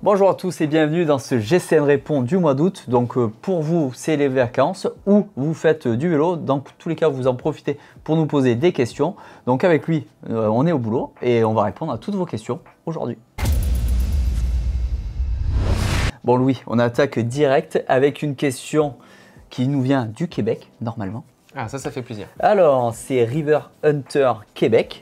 Bonjour à tous et bienvenue dans ce GCN Répond du mois d'août. Donc pour vous, c'est les vacances ou vous faites du vélo. Dans tous les cas, vous en profitez pour nous poser des questions. Donc avec lui, on est au boulot et on va répondre à toutes vos questions aujourd'hui. Bon Louis, on attaque direct avec une question qui nous vient du Québec, normalement. Ah ça fait plaisir. Alors, c'est River Hunter Québec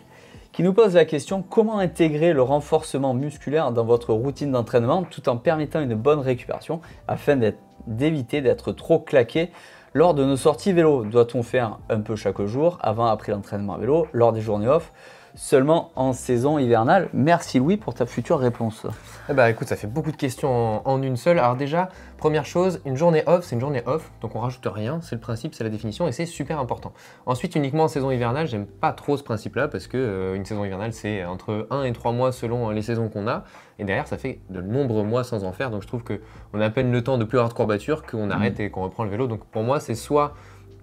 qui nous pose la question: comment intégrer le renforcement musculaire dans votre routine d'entraînement tout en permettant une bonne récupération afin d'éviter d'être trop claqué lors de nos sorties vélo? Doit-on faire un peu chaque jour, avant, après l'entraînement à vélo, lors des journées off, seulement en saison hivernale? Merci Louis pour ta future réponse. Eh bah écoute, ça fait beaucoup de questions en une seule. Alors déjà, première chose, une journée off, c'est une journée off, donc on rajoute rien, c'est le principe, c'est la définition et c'est super important. Ensuite, uniquement en saison hivernale, j'aime pas trop ce principe-là parce que une saison hivernale, c'est entre 1 et 3 mois selon les saisons qu'on a. Et derrière, ça fait de nombreux mois sans en faire, donc je trouve qu'on a à peine le temps de plus avoir de courbatures qu'on arrête et qu'on reprend le vélo. Donc pour moi, c'est soit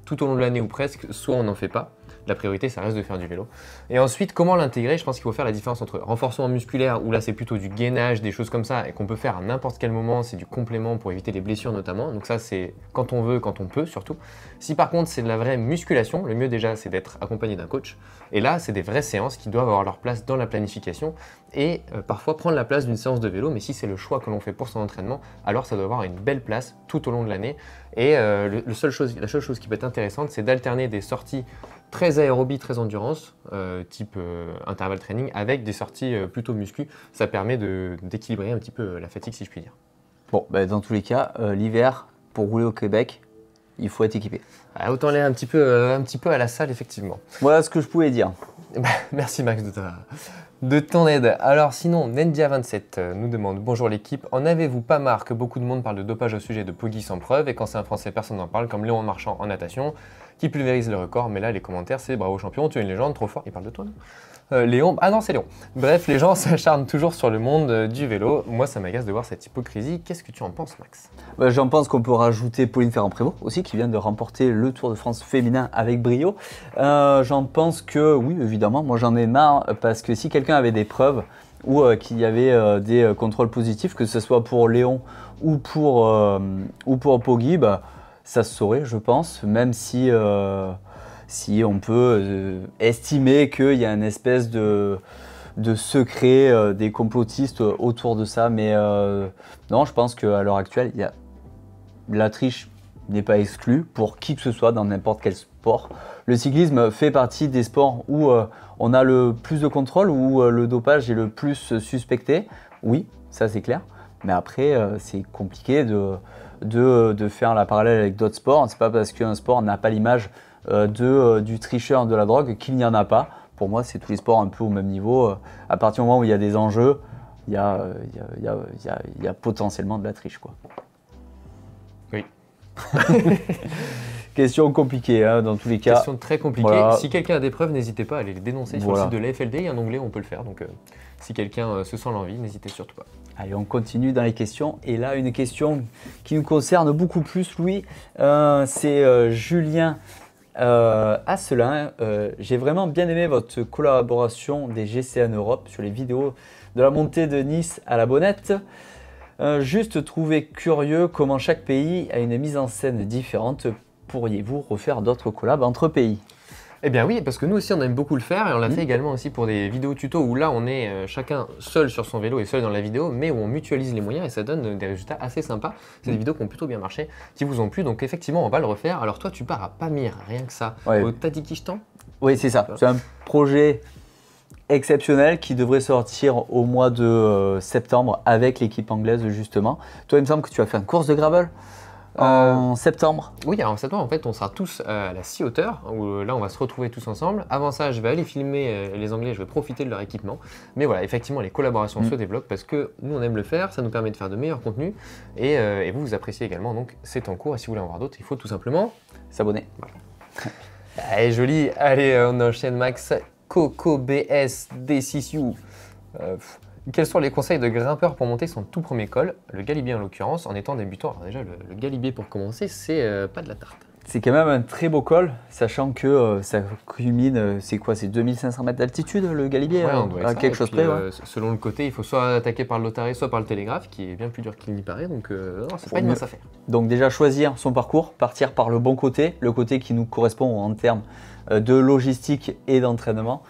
tout au long de l'année ou presque, soit on n'en fait pas. La priorité, ça reste de faire du vélo. Et ensuite, comment l'intégrer? Je pense qu'il faut faire la différence entre renforcement musculaire, où là c'est plutôt du gainage, des choses comme ça, et qu'on peut faire à n'importe quel moment, c'est du complément pour éviter les blessures notamment. Donc ça, c'est quand on veut, quand on peut surtout. Si par contre c'est de la vraie musculation, le mieux déjà c'est d'être accompagné d'un coach. Et là, c'est des vraies séances qui doivent avoir leur place dans la planification et parfois prendre la place d'une séance de vélo. Mais si c'est le choix que l'on fait pour son entraînement, alors ça doit avoir une belle place tout au long de l'année. Et la seule chose qui peut être intéressante, c'est d'alterner des sorties très aérobie, très endurance, type intervalle training, avec des sorties plutôt muscu. Ça permet d'équilibrer un petit peu la fatigue, si je puis dire. Bon, bah dans tous les cas, l'hiver, pour rouler au Québec, il faut être équipé. Ah, autant aller un petit peu à la salle, effectivement. Voilà ce que je pouvais dire. Merci Max de ton aide. Alors sinon, Nendia27 nous demande: bonjour l'équipe, en avez-vous pas marre que beaucoup de monde parle de dopage au sujet de Poggi sans preuve, et quand c'est un Français, personne n'en parle, comme Léon Marchand en natation, qui pulvérise le record? Mais là, les commentaires, c'est bravo champion, tu es une légende, trop fort. Il parle de toi, non? Léon, ah non, c'est Léon. Bref, les gens s'acharnent toujours sur le monde du vélo. Moi, ça m'agace de voir cette hypocrisie. Qu'est-ce que tu en penses, Max? J'en pense qu'on peut rajouter Pauline Ferrand-Prévot aussi, qui vient de remporter le Tour de France féminin avec brio. J'en pense que, oui, évidemment, moi j'en ai marre, parce que si quelqu'un avait des preuves ou qu'il y avait des contrôles positifs, que ce soit pour Léon ou pour Poggi, bah, ça se saurait, je pense, même si on peut estimer qu'il y a une espèce de secret des complotistes autour de ça. Mais non, je pense qu'à l'heure actuelle, la triche n'est pas exclue pour qui que ce soit dans n'importe quel sport. Le cyclisme fait partie des sports où on a le plus de contrôle, où le dopage est le plus suspecté. Oui, ça c'est clair. Mais après, c'est compliqué de faire la parallèle avec d'autres sports. C'est pas parce qu'un sport n'a pas l'image du tricheur de la drogue qu'il n'y en a pas. Pour moi, c'est tous les sports un peu au même niveau. À partir du moment où il y a des enjeux, il y a potentiellement de la triche, quoi. Oui. Question compliquée, hein, dans tous les cas. Question très compliquée. Voilà. Si quelqu'un a des preuves, n'hésitez pas à aller les dénoncer sur le site de la FLD. Il y a un onglet où on peut le faire. Donc, si quelqu'un se sent l'envie, n'hésitez surtout pas. Allez, on continue dans les questions. Et là, une question qui nous concerne beaucoup plus, Louis. C'est Julien Asselin. J'ai vraiment bien aimé votre collaboration des GCN Europe sur les vidéos de la montée de Nice à la Bonnette. Juste trouvé curieux comment chaque pays a une mise en scène différente. Pourriez-vous refaire d'autres collabs entre pays? Eh bien oui, parce que nous aussi on aime beaucoup le faire et on l'a fait également aussi pour des vidéos tuto où là on est chacun seul sur son vélo et seul dans la vidéo, mais où on mutualise les moyens et ça donne des résultats assez sympas. C'est des vidéos qui ont plutôt bien marché, qui vous ont plu, donc effectivement on va le refaire. Alors toi tu pars à Pamir, rien que ça, au Tadjikistan? Oui, c'est ça, c'est un projet exceptionnel qui devrait sortir au mois de septembre avec l'équipe anglaise justement. Toi il me semble que tu as fait une course de gravel en septembre. Oui, alors en septembre, en fait, on sera tous à la Sea Hauteur, où là, on va se retrouver tous ensemble. Avant ça, je vais aller filmer les Anglais, je vais profiter de leur équipement. Mais voilà, effectivement, les collaborations se développent parce que nous, on aime le faire, ça nous permet de faire de meilleurs contenus et vous appréciez également. Donc, c'est en cours et si vous voulez en voir d'autres, il faut tout simplement s'abonner. Voilà. Allez, joli. Allez, on enchaîne, Max. Coco BS D6U. Quels sont les conseils de grimpeur pour monter son tout premier col, le Galibier en l'occurrence, en étant débutant? Alors déjà, le Galibier pour commencer, c'est pas de la tarte. C'est quand même un très beau col, sachant que ça culmine, c'est quoi, c'est 2500 mètres d'altitude le Galibier, Ouais, on doit être à ça. quelque Et chose puis, près. Ouais. selon le côté, il faut soit attaquer par le Lotaré, soit par le Télégraphe, qui est bien plus dur qu'il n'y paraît. Donc, non, c'est pas une mieux. mince affaire. Donc déjà choisir son parcours, partir par le bon côté, le côté qui nous correspond en termes de logistique et d'entraînement.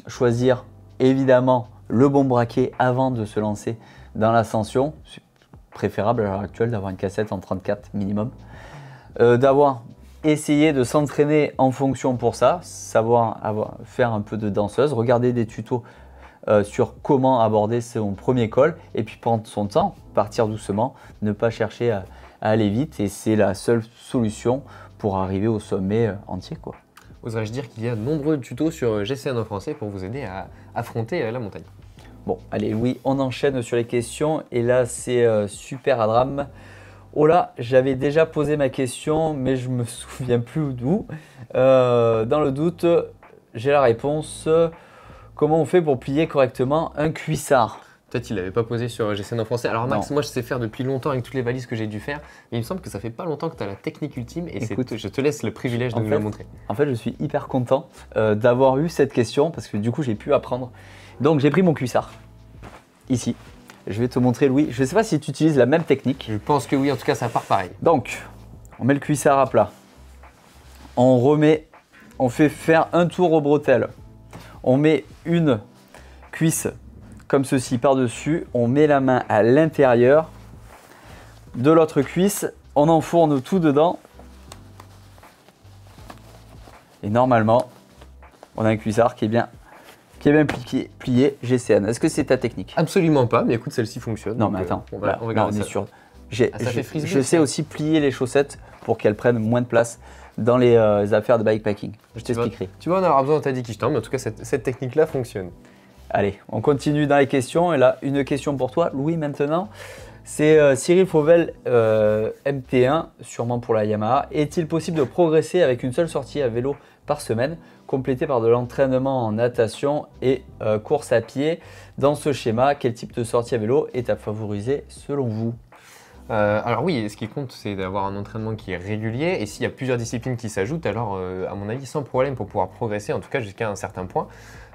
Choisir évidemment le bon braquet avant de se lancer dans l'ascension. C'est préférable à l'heure actuelle d'avoir une cassette en 34 minimum. D'avoir essayé de s'entraîner en fonction pour ça, faire un peu de danseuse, regarder des tutos sur comment aborder son premier col et puis prendre son temps, partir doucement, ne pas chercher à aller vite et c'est la seule solution pour arriver au sommet entier, quoi. Oserais-je dire qu'il y a de nombreux tutos sur GCN en français pour vous aider à affronter la montagne. Bon, allez Louis, on enchaîne sur les questions et là c'est super à drame. Oh là, j'avais déjà posé ma question, mais je me souviens plus d'où. Dans le doute, j'ai la réponse. Comment on fait pour plier correctement un cuissard? Peut-être qu'il l'avait pas posé sur GCN en français. Alors Max, Non. moi je sais faire depuis longtemps avec toutes les valises que j'ai dû faire, mais il me semble que ça fait pas longtemps que tu as la technique ultime et Écoute, je te laisse le privilège de nous la montrer. En fait, je suis hyper content d'avoir eu cette question parce que du coup, j'ai pu apprendre. Donc, j'ai pris mon cuissard, ici. Je vais te montrer, Louis. Je ne sais pas si tu utilises la même technique. Je pense que oui, en tout cas ça part pareil. Donc, on met le cuissard à plat. On remet, on fait faire un tour aux bretelles. On met une cuisse comme ceci par-dessus. On met la main à l'intérieur de l'autre cuisse. On enfourne tout dedans. Et normalement, on a un cuissard qui est bien plié GCN. Est-ce que c'est ta technique? Absolument pas, mais écoute, celle-ci fonctionne. Non, donc, mais attends, on va là, regarder on est ça. sûr. Ah, ça fait frisbee Je aussi, sais hein. aussi plier les chaussettes pour qu'elles prennent moins de place dans les affaires de bikepacking. Je t'expliquerai. Tu vois, on aura besoin de ta Dikishtan, mais en tout cas, cette technique-là fonctionne. Allez, on continue dans les questions. Et là, une question pour toi, Louis, maintenant. C'est Cyril Fauvel, MT1, sûrement pour la Yamaha. Est-il possible de progresser avec une seule sortie à vélo par semaine, complétée par de l'entraînement en natation et course à pied? Dans ce schéma, quel type de sortie à vélo est à favoriser selon vous? Alors oui, ce qui compte, c'est d'avoir un entraînement qui est régulier. Et s'il y a plusieurs disciplines qui s'ajoutent, alors à mon avis, sans problème pour pouvoir progresser, en tout cas jusqu'à un certain point.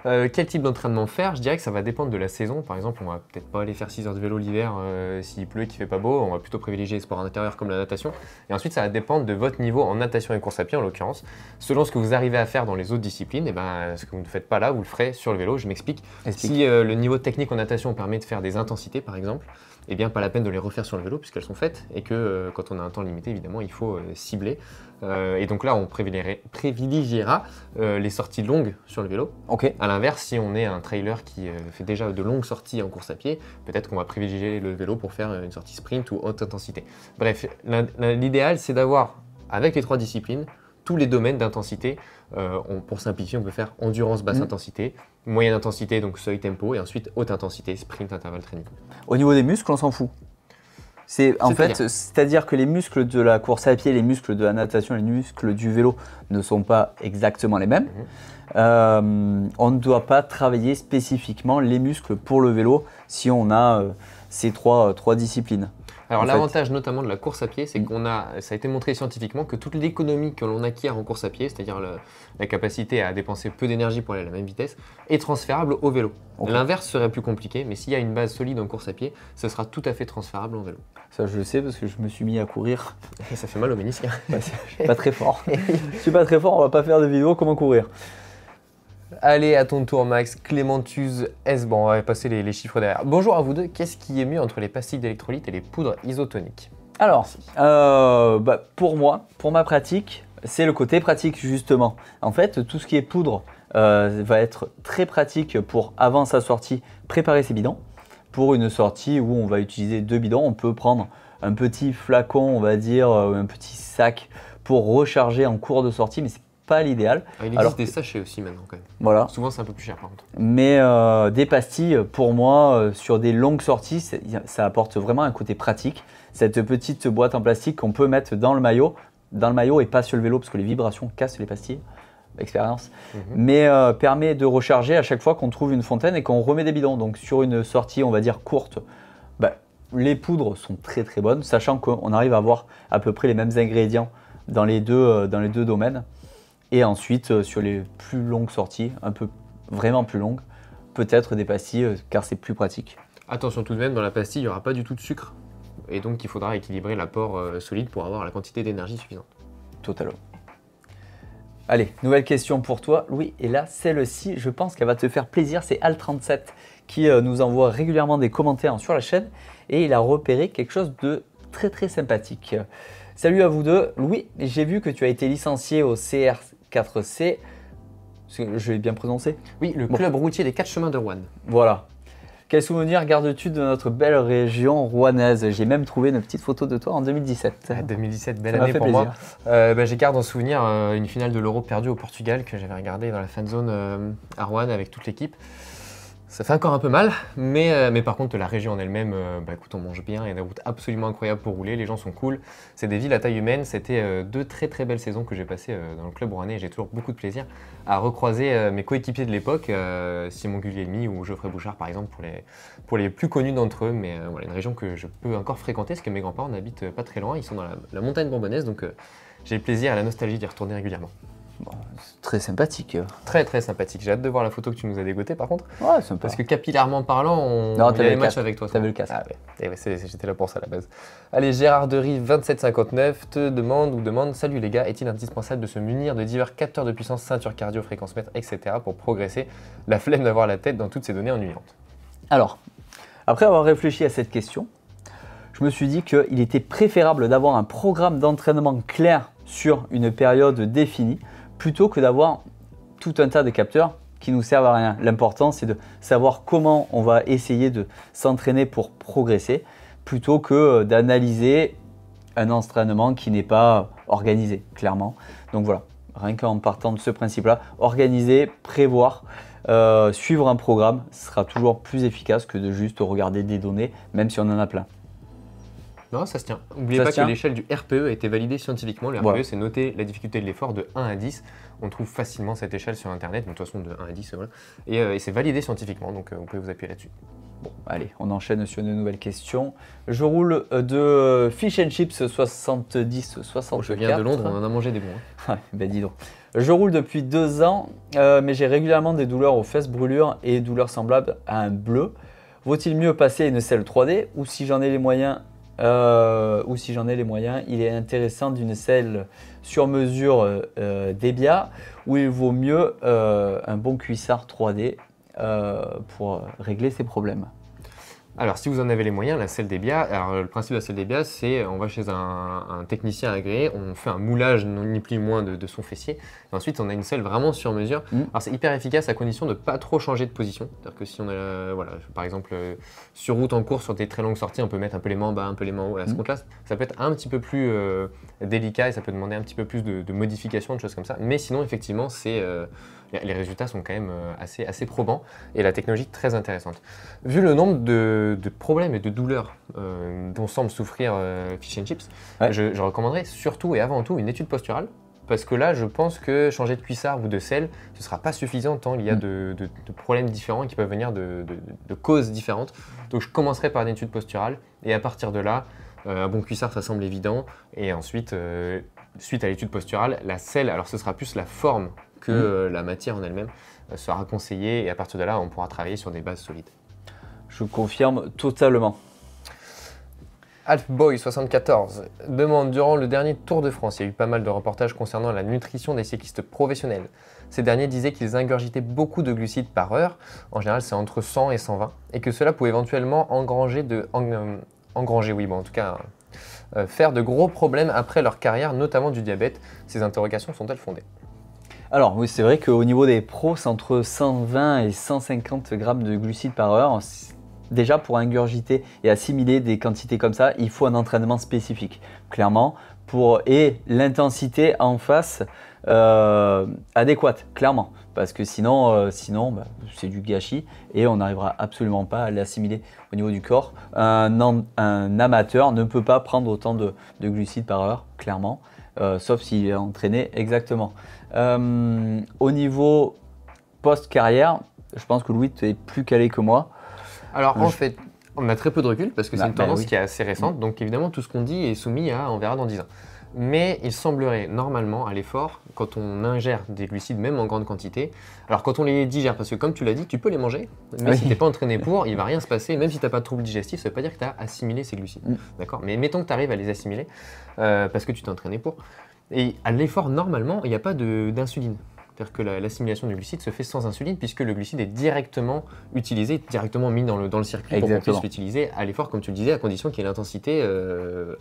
Quel type d'entraînement faire? Je dirais que ça va dépendre de la saison. Par exemple, on va peut-être pas aller faire 6 heures de vélo l'hiver s'il pleut et qu'il fait pas beau. On va plutôt privilégier les sports en intérieur comme la natation. Et ensuite, ça va dépendre de votre niveau en natation et course à pied en l'occurrence. Selon ce que vous arrivez à faire dans les autres disciplines, et ben, ce que vous ne faites pas là, vous le ferez sur le vélo. Je m'explique. Si le niveau technique en natation permet de faire des intensités par exemple, eh bien pas la peine de les refaire sur le vélo puisqu'elles sont faites et que quand on a un temps limité, évidemment, il faut cibler. Et donc là, on privilégiera les sorties longues sur le vélo. Ok. A l'inverse, si on est un trailer qui fait déjà de longues sorties en course à pied, peut-être qu'on va privilégier le vélo pour faire une sortie sprint ou haute intensité. Bref, l'idéal, c'est d'avoir, avec les 3 disciplines, tous les domaines d'intensité. Pour simplifier, on peut faire endurance basse intensité, moyenne intensité, donc seuil tempo, et ensuite haute intensité, sprint, intervalle training. Au niveau des muscles, on s'en fout. C'est-à-dire que les muscles de la course à pied, les muscles de la natation, les muscles du vélo ne sont pas exactement les mêmes. On ne doit pas travailler spécifiquement les muscles pour le vélo si on a ces trois disciplines. Alors l'avantage notamment de la course à pied, c'est ça a été montré scientifiquement que toute l'économie que l'on acquiert en course à pied, c'est-à-dire la capacité à dépenser peu d'énergie pour aller à la même vitesse, est transférable au vélo. Okay. L'inverse serait plus compliqué, mais s'il y a une base solide en course à pied, ce sera tout à fait transférable en vélo. Ça je le sais parce que je me suis mis à courir. Et ça fait mal au ménisque. Bah, je suis pas très fort. Je suis pas très fort, on va pas faire de vidéo comment courir. Allez, à ton tour Max, Clémentuse S. Bon, on va passer les chiffres derrière. Bonjour à vous deux, qu'est-ce qui est mieux entre les pastilles d'électrolytes et les poudres isotoniques? Alors, pour moi, pour ma pratique, c'est le côté pratique justement. En fait, tout ce qui est poudre va être très pratique pour, avant sa sortie, préparer ses bidons. Pour une sortie où on va utiliser 2 bidons, on peut prendre un petit flacon, on va dire, un petit sac pour recharger en cours de sortie, mais c'est pas l'idéal. Il existe des sachets aussi maintenant quand même. Voilà. Souvent c'est un peu plus cher par contre. Mais des pastilles, pour moi, sur des longues sorties, ça apporte vraiment un côté pratique. Cette petite boîte en plastique qu'on peut mettre dans le maillot et pas sur le vélo parce que les vibrations cassent les pastilles. Expérience. Mais permet de recharger à chaque fois qu'on trouve une fontaine et qu'on remet des bidons. Donc sur une sortie, on va dire courte, les poudres sont très très bonnes, sachant qu'on arrive à avoir à peu près les mêmes ingrédients dans les deux domaines. Et ensuite, sur les plus longues sorties, un peu vraiment plus longues, peut-être des pastilles, car c'est plus pratique. Attention tout de même, dans la pastille, il n'y aura pas du tout de sucre. Et donc, il faudra équilibrer l'apport solide pour avoir la quantité d'énergie suffisante. Totalement. Allez, nouvelle question pour toi, Louis. Et là, celle-ci, je pense qu'elle va te faire plaisir. C'est Al37 qui nous envoie régulièrement des commentaires sur la chaîne. Et il a repéré quelque chose de très très sympathique. Salut à vous deux. Louis, j'ai vu que tu as été licencié au CR4C. Je l'ai bien prononcé? Oui, le club routier des 4 chemins de Rouen. Voilà. Quel souvenir gardes-tu de notre belle région rouennaise? J'ai même trouvé une petite photo de toi en 2017. 2017, belle année pour moi. J'ai garde en souvenir une finale de l'Euro perdue au Portugal que j'avais regardé dans la fan zone à Rouen avec toute l'équipe. Ça fait encore un peu mal, mais par contre la région en elle-même, écoute, on mange bien, il y a des routes absolument incroyables pour rouler, les gens sont cool, c'est des villes à taille humaine, c'était 2 très très belles saisons que j'ai passées dans le club rouennais et j'ai toujours beaucoup de plaisir à recroiser mes coéquipiers de l'époque, Simon Guglielmi ou Geoffrey Bouchard par exemple pour les plus connus d'entre eux, mais voilà, une région que je peux encore fréquenter parce que mes grands-parents n'habitent pas très loin, ils sont dans la montagne bourbonnaise, donc j'ai le plaisir et la nostalgie d'y retourner régulièrement. Bon, c'est très sympathique. Très très sympathique. J'ai hâte de voir la photo que tu nous as dégotée par contre. Ouais, sympa. Parce que capillairement parlant, on y a les matchs avec toi. T'avais le casque. Ah ouais, et ouais, j'étais là pour ça à la base. Allez, Gérard Dery 2759 te demande salut les gars, est-il indispensable de se munir de divers capteurs de puissance, ceinture cardio, fréquence mètre, etc. pour progresser? La flemme d'avoir la tête dans toutes ces données ennuyantes. Alors, après avoir réfléchi à cette question, je me suis dit qu'il était préférable d'avoir un programme d'entraînement clair sur une période définie plutôt que d'avoir tout un tas de capteurs qui nous servent à rien. L'important, c'est de savoir comment on va essayer de s'entraîner pour progresser plutôt que d'analyser un entraînement qui n'est pas organisé, clairement. Donc voilà, rien qu'en partant de ce principe-là, organiser, prévoir, suivre un programme sera toujours plus efficace que de juste regarder des données, même si on en a plein. Non, ça se tient. N'oubliez pas que l'échelle du RPE a été validée scientifiquement. Le RPE, c'est noter la difficulté de l'effort de 1 à 10. On trouve facilement cette échelle sur Internet, de toute façon de 1 à 10, voilà. Et c'est validé scientifiquement, donc vous pouvez vous appuyer là-dessus. Bon, allez, on enchaîne sur une nouvelle question. Je roule de Fish and Chips 70-64. Je viens de Londres, on en a mangé des bons. Ouais, ben dis donc. Je roule depuis 2 ans, mais j'ai régulièrement des douleurs aux fesses, brûlures et douleurs semblables à un bleu. Vaut-il mieux passer à une selle 3D ou si j'en ai les moyens il est intéressant d'une selle sur mesure Debia où il vaut mieux un bon cuissard 3D pour régler ces problèmes. Alors, si vous en avez les moyens, la selle Debia, alors le principe de la selle Debia, c'est on va chez un technicien agréé, on fait un moulage ni plus ni moins de son fessier, et ensuite on a une selle vraiment sur mesure. Alors c'est hyper efficace à condition de ne pas trop changer de position. C'est-à-dire que si on a, voilà, par exemple, sur route en course, sur des très longues sorties, on peut mettre un peu les mains en bas, un peu les mains en haut. À ce compte-là, ça peut être un petit peu plus délicat et ça peut demander un petit peu plus de modifications, de choses comme ça. Mais sinon, effectivement, les résultats sont quand même assez probants et la technologie très intéressante. Vu le nombre de problèmes et de douleurs dont semble souffrir Fish and Chips, ouais. je recommanderais surtout et avant tout une étude posturale parce que là je pense que changer de cuissard ou de selle ce ne sera pas suffisant tant il y a de problèmes différents qui peuvent venir de causes différentes. Donc je commencerai par une étude posturale et à partir de là un bon cuissard ça semble évident et ensuite suite à l'étude posturale la selle alors ce sera plus la forme que la matière en elle-même sera conseillée et à partir de là, on pourra travailler sur des bases solides. Je confirme totalement. Alfboy74 demande, durant le dernier Tour de France, il y a eu pas mal de reportages concernant la nutrition des cyclistes professionnels. Ces derniers disaient qu'ils ingurgitaient beaucoup de glucides par heure, en général c'est entre 100 et 120, et que cela pouvait éventuellement faire de gros problèmes après leur carrière, notamment du diabète. Ces interrogations sont-elles fondées ? Alors oui, c'est vrai qu'au niveau des pros, c'est entre 120 et 150 grammes de glucides par heure. Déjà, pour ingurgiter et assimiler des quantités comme ça, il faut un entraînement spécifique, clairement, et l'intensité en face adéquate, clairement. Parce que sinon c'est du gâchis et on n'arrivera absolument pas à l'assimiler au niveau du corps. Un amateur ne peut pas prendre autant de glucides par heure, clairement. Sauf s'il est entraîné exactement. Au niveau post-carrière, je pense que Louis, tu es plus calé que moi. Alors en fait, on a très peu de recul parce que c'est une tendance qui est assez récente. Donc évidemment, tout ce qu'on dit est soumis à on verra dans 10 ans. Mais il semblerait normalement à l'effort, quand on ingère des glucides, même en grande quantité, alors quand on les digère, parce que comme tu l'as dit, tu peux les manger, mais si tu n'es pas entraîné pour, il va rien se passer, même si tu n'as pas de trouble digestif, ça ne veut pas dire que tu as assimilé ces glucides. D'accord. Mais mettons que tu arrives à les assimiler, parce que tu t'es entraîné pour. Et à l'effort, normalement, il n'y a pas d'insuline. C'est-à-dire que l'assimilation du glucide se fait sans insuline puisque le glucide est directement utilisé, directement mis dans le circuit pour qu'on puisse l'utiliser à l'effort, comme tu le disais, à condition qu'il y ait l'intensité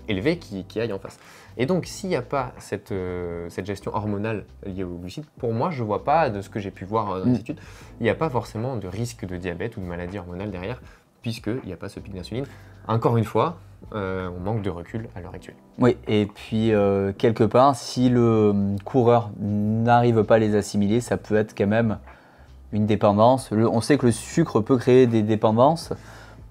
élevée qui aille en face. Et donc, s'il n'y a pas cette gestion hormonale liée au glucide, pour moi, je ne vois pas, de ce que j'ai pu voir dans les études, il n'y a pas forcément de risque de diabète ou de maladie hormonale derrière, puisqu'il n'y a pas ce pic d'insuline. Encore une fois, on manque de recul à l'heure actuelle. Oui, et puis quelque part, si le coureur n'arrive pas à les assimiler, ça peut être quand même une dépendance. On sait que le sucre peut créer des dépendances.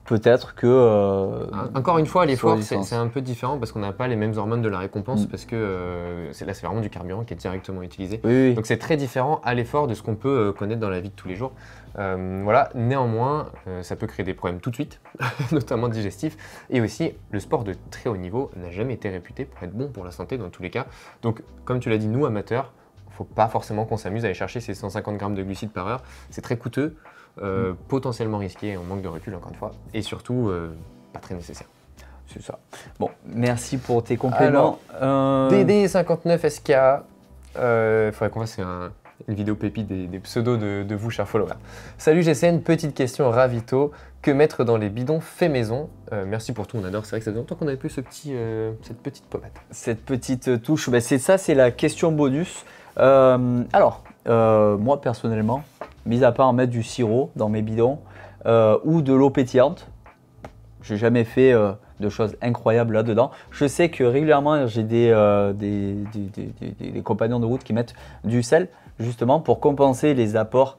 Peut-être que... Encore une fois, à l'effort, c'est un peu différent parce qu'on n'a pas les mêmes hormones de la récompense parce que là, c'est vraiment du carburant qui est directement utilisé. Oui. Donc, c'est très différent à l'effort de ce qu'on peut connaître dans la vie de tous les jours. Voilà. Néanmoins, ça peut créer des problèmes tout de suite, notamment digestifs. Et aussi, le sport de très haut niveau n'a jamais été réputé pour être bon pour la santé dans tous les cas. Donc, comme tu l'as dit, nous, amateurs, il ne faut pas forcément qu'on s'amuse à aller chercher ces 150 grammes de glucides par heure. C'est très coûteux. Potentiellement risqué, on manque de recul encore une fois, et surtout pas très nécessaire. C'est ça. Bon, merci pour tes compléments. DD59SK, il faudrait qu'on fasse une vidéo pépite des pseudos de vous, chers followers. Salut GCN, petite question ravito, que mettre dans les bidons fait maison? Merci pour tout, on adore, c'est vrai que ça fait longtemps qu'on n'avait plus cette petite pommade. Cette petite touche, ben c'est la question bonus. Moi personnellement, mis à part mettre du sirop dans mes bidons ou de l'eau pétillante, j'ai jamais fait de choses incroyables là-dedans. Je sais que régulièrement, j'ai des compagnons de route qui mettent du sel, justement pour compenser les apports,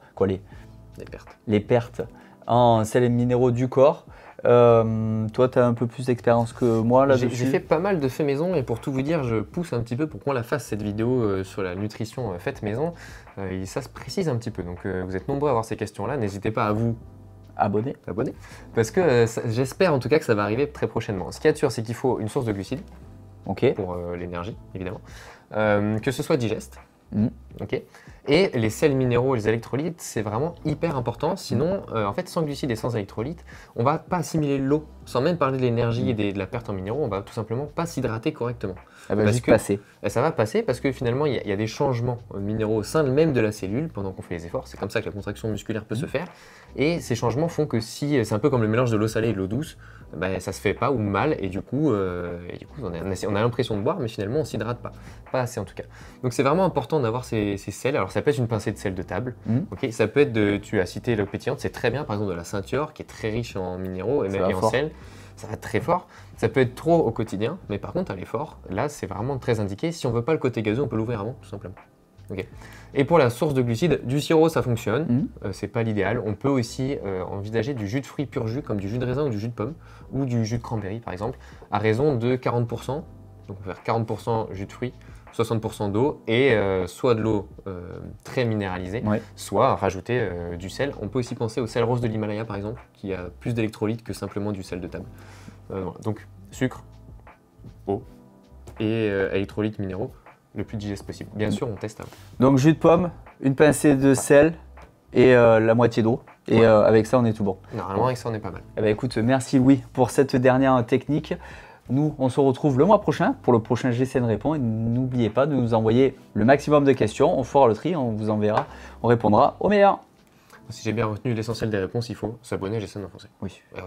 les pertes en sels et minéraux du corps. Toi, tu as un peu plus d'expérience que moi là-dessus. J'ai fait pas mal de faits maison et pour tout vous dire, je pousse un petit peu pour qu'on la fasse cette vidéo sur la nutrition faite maison. Et ça se précise un petit peu. Donc vous êtes nombreux à avoir ces questions-là. N'hésitez pas à vous abonner. Parce que j'espère en tout cas que ça va arriver très prochainement. Ce qu'il y a de sûr, c'est qu'il faut une source de glucides pour l'énergie, évidemment. Que ce soit digeste. Et les sels minéraux et les électrolytes, c'est vraiment hyper important. Sinon, en fait, sans glucides et sans électrolytes, on va pas assimiler l'eau. Sans même parler de l'énergie et de la perte en minéraux, on va tout simplement pas s'hydrater correctement. Elle va juste passer. Ça va passer parce que finalement, il y a des changements minéraux au sein même de la cellule pendant qu'on fait les efforts. C'est comme ça que la contraction musculaire peut se faire. Et ces changements font que si, c'est un peu comme le mélange de l'eau salée et de l'eau douce, ça se fait pas ou mal et du coup on a l'impression de boire mais finalement on s'hydrate pas assez en tout cas. Donc c'est vraiment important d'avoir ces sels. Alors ça peut être une pincée de sel de table, ça peut être tu as cité l'eau pétillante, c'est très bien, par exemple de la ceinture qui est très riche en minéraux et en sel, ça va être très fort. Ça peut être trop au quotidien, mais par contre à l'effort, là c'est vraiment très indiqué. Si on veut pas le côté gazeux, on peut l'ouvrir avant tout simplement. Et pour la source de glucides, du sirop ça fonctionne, c'est pas l'idéal. On peut aussi envisager du jus de fruits pur jus comme du jus de raisin ou du jus de pomme ou du jus de cranberry par exemple, à raison de 40%. Donc on va faire 40% jus de fruits, 60% d'eau et soit de l'eau très minéralisée, soit rajouter du sel. On peut aussi penser au sel rose de l'Himalaya par exemple, qui a plus d'électrolytes que simplement du sel de table. Voilà. Donc sucre, eau et électrolytes minéraux le plus digeste possible. Bien sûr, on teste avant. Donc jus de pomme, une pincée de sel et la moitié d'eau. Et avec ça, on est tout bon. Normalement, avec ça, on est pas mal. Eh ben, écoute, merci Louis pour cette dernière technique. Nous, on se retrouve le mois prochain pour le prochain GCN Répond. Et n'oubliez pas de nous envoyer le maximum de questions. On fera le tri, on vous enverra, on répondra au meilleur. Si j'ai bien retenu l'essentiel des réponses, il faut s'abonner à GCN en français. Oui. Ouais.